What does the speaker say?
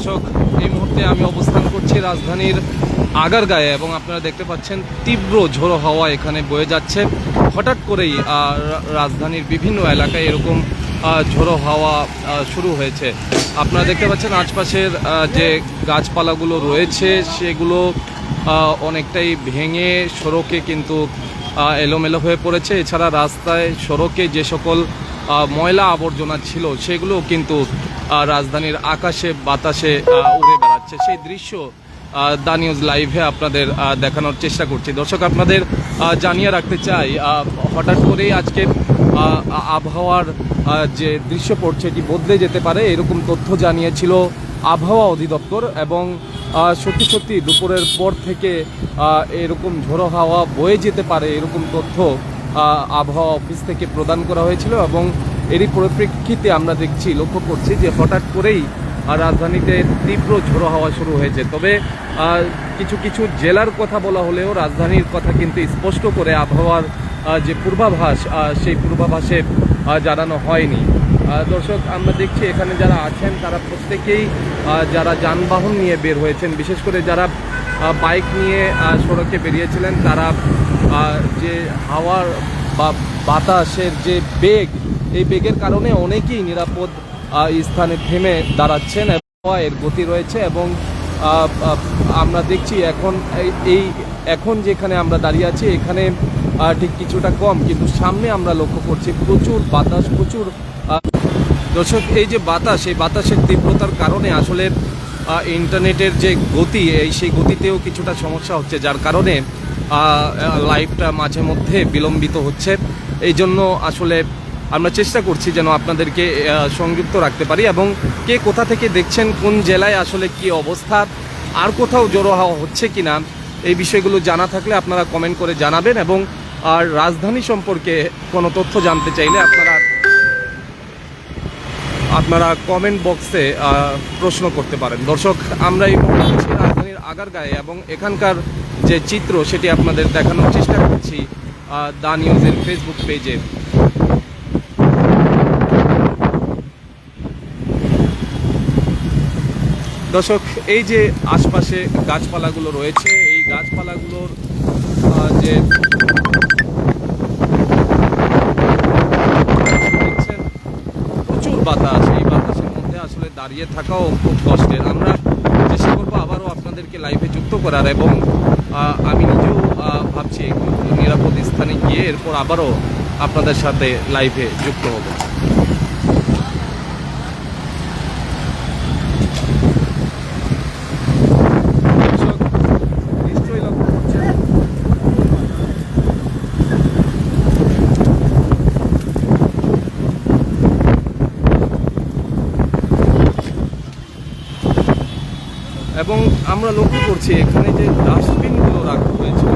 দর্শক, এই মুহূর্তে আমি অবস্থান করছি রাজধানীর আগারগাঁয়ে এবং আপনারা দেখতে পাচ্ছেন তীব্র ঝোড়ো হাওয়া এখানে বয়ে যাচ্ছে। হঠাৎ করেই রাজধানীর বিভিন্ন এলাকায় এরকম ঝোড়ো হাওয়া শুরু হয়েছে। আপনারা দেখতে পাচ্ছেন আশপাশের যে গাছপালাগুলো রয়েছে সেগুলো অনেকটাই ভেঙে সড়কে কিন্তু এলোমেলো হয়ে পড়েছে। এছাড়া রাস্তায় সড়কে যে সকল ময়লা আবর্জনা ছিল সেগুলো কিন্তু রাজধানীর আকাশে বাতাসে উড়ে বেড়াচ্ছে। সেই দৃশ্য দা নিউজ লাইভে আপনাদের দেখানোর চেষ্টা করছি। দর্শক, আপনাদের জানিয়ে রাখতে চাই, হঠাৎ করেই আজকে আবহাওয়ার যে দৃশ্য পড়ছে এটি বদলে যেতে পারে এরকম তথ্য জানিয়েছিল আবহাওয়া অধিদপ্তর এবং সত্যি সত্যি দুপুরের পর থেকে এরকম ঝোড়ো হাওয়া বয়ে যেতে পারে এরকম তথ্য আবহাওয়া অফিস থেকে প্রদান করা হয়েছিল এবং এরই পরিপ্রেক্ষিতে আমরা লক্ষ্য করছি যে হঠাৎ করেই রাজধানীতে তীব্র ঝোড়ো হাওয়া শুরু হয়েছে। তবে কিছু কিছু জেলার কথা বলা হলেও রাজধানীর কথা কিন্তু স্পষ্ট করে আবহাওয়ার যে পূর্বাভাস সেই পূর্বাভাসে জানানো হয়নি। দর্শক, আমরা দেখছি এখানে যারা আছেন তারা প্রত্যেকেই যারা যানবাহন নিয়ে বের হয়েছেন, বিশেষ করে যারা বাইক নিয়ে সড়কে বেরিয়েছিলেন, তারা যে হাওয়ার বা বাতাসের যে বেগ, এই বেগের কারণে অনেকেই নিরাপদ স্থানে থেমে দাঁড়াচ্ছেন এবং এর গতি রয়েছে। এবং আমরা দেখছি এখন যেখানে আমরা দাঁড়িয়ে আছি এখানে ঠিক কিছুটা কম, কিন্তু সামনে আমরা লক্ষ্য করছি প্রচুর বাতাস, প্রচুর। দর্শক, এই যে বাতাস, এই বাতাসের তীব্রতার কারণে আসলে ইন্টারনেটের যে গতি সেই গতিতেও কিছুটা সমস্যা হচ্ছে, যার কারণে লাইভটা মাঝে মধ্যে বিলম্বিত হচ্ছে। এই জন্য আসলে আমরা চেষ্টা করছি যেন আপনাদেরকে সংযুক্ত রাখতে পারি এবং কে কোথা থেকে দেখছেন, কোন জেলায় আসলে কি অবস্থা, আর কোথাও জড়ো হাওয়া হচ্ছে কিনা, এই বিষয়গুলো জানা থাকলে আপনারা কমেন্ট করে জানাবেন। এবং আর রাজধানী সম্পর্কে কোনো তথ্য জানতে চাইলে আপনারা কমেন্ট বক্সে প্রশ্ন করতে পারেন। দর্শক, আমরা এই মুহূর্তে রাজধানীর আগারগাঁয়ে এবং এখানকার যে চিত্র সেটি আপনাদের দেখানোর চেষ্টা করছি দা নিউজের ফেসবুক পেজে। দর্শক, এই যে আশপাশে গাছপালাগুলো রয়েছে, এই গাছপালাগুলোর যে দেখছেন প্রচুর বাতাস, এই বাতাসের মধ্যে আসলে দাঁড়িয়ে থাকাও খুব কষ্টের। আমরা চেষ্টা করবো আবারও আপনাদেরকে লাইভে যুক্ত করার এবং আমি নিজেও ভাবছি নিরাপদ স্থানে গিয়ে এরপর আবারও আপনাদের সাথে লাইভে যুক্ত হব। এবং আমরা লক্ষ্য করছি এখানে যে ডাস্টবিনগুলো রাখা হয়েছিল